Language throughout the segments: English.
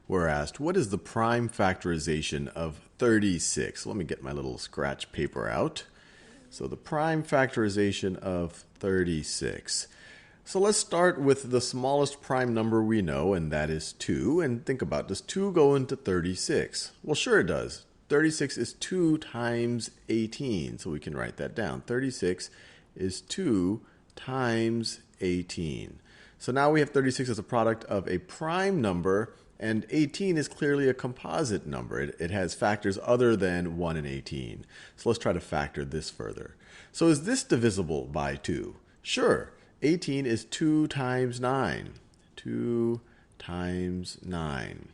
We're asked, what is the prime factorization of 36? Let me get my little scratch paper out. So the prime factorization of 36. So let's start with the smallest prime number we know, and that is 2. And think about, does 2 go into 36? Well, sure it does. 36 is 2 times 18, so we can write that down. 36 is 2 times 18. So now we have 36 as a product of a prime number, and 18 is clearly a composite number. It has factors other than 1 and 18. So let's try to factor this further. So is this divisible by 2? Sure. 18 is 2 times 9. 2 times 9.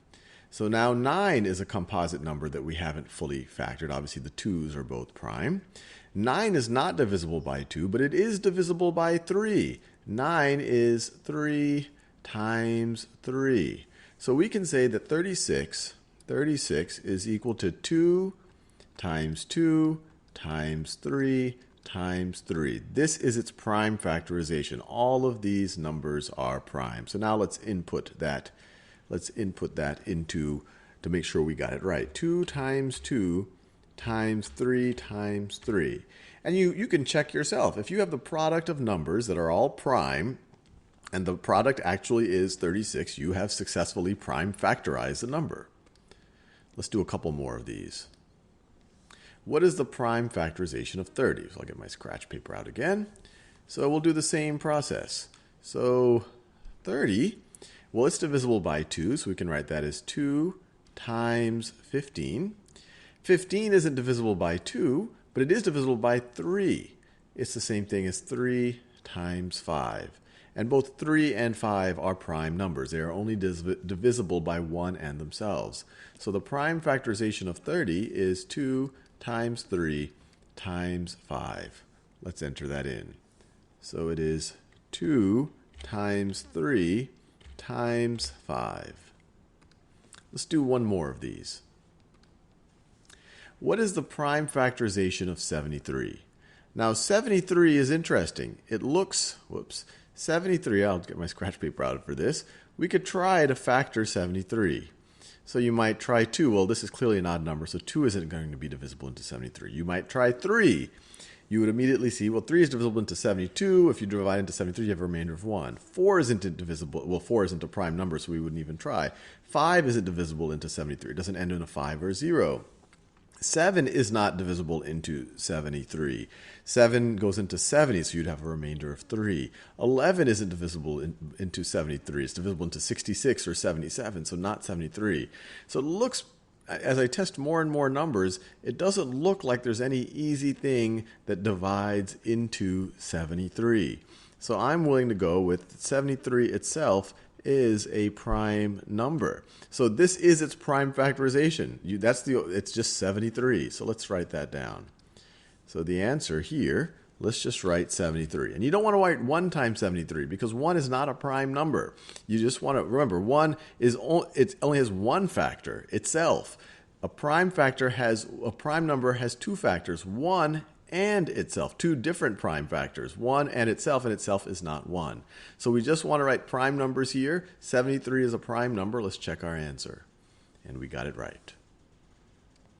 So now 9 is a composite number that we haven't fully factored. Obviously, the 2's are both prime. 9 is not divisible by 2, but it is divisible by 3. 9 is 3 times 3. So we can say that 36 is equal to 2 times 2 times 3 times 3. This is its prime factorization. All of these numbers are prime. So now let's input that. Let's input that into to make sure we got it right. 2 times 2 times 3 times 3. And you can check yourself. If you have the product of numbers that are all prime, and the product actually is 36, you have successfully prime factorized the number. Let's do a couple more of these. What is the prime factorization of 30? So I'll get my scratch paper out again. So we'll do the same process. So 30, well, it's divisible by 2, so we can write that as 2 times 15. 15 isn't divisible by 2, but it is divisible by 3. It's the same thing as 3 times 5. And both 3 and 5 are prime numbers. They are only divisible by 1 and themselves. So the prime factorization of 30 is 2 times 3 times 5. Let's enter that in. So it is 2 times 3 times 5. Let's do one more of these. What is the prime factorization of 73? Now 73 is interesting. It looks, 73, I'll get my scratch paper out for this. We could try to factor 73. So you might try 2. Well, this is clearly an odd number, so 2 isn't going to be divisible into 73. You might try 3. You would immediately see, well, 3 is divisible into 72. If you divide into 73, you have a remainder of 1. 4 isn't divisible. Well, 4 isn't a prime number, so we wouldn't even try. 5 isn't divisible into 73. It doesn't end in a 5 or a 0. 7 is not divisible into 73. 7 goes into 70, so you'd have a remainder of 3. 11 isn't divisible into 73. It's divisible into 66 or 77, so not 73. So it looks, as I test more and more numbers, it doesn't look like there's any easy thing that divides into 73. So I'm willing to go with 73 itself is a prime number. So this is its prime factorization. It's just 73. So let's write that down. So the answer here, let's just write 73. And you don't want to write 1 times 73 because 1 is not a prime number. You just want to remember 1 is it only has one factor itself. A prime number has 2 factors, 1 and itself, 2 different prime factors, 1 and itself is not 1. So we just want to write prime numbers here. 73 is a prime number. Let's check our answer. And we got it right.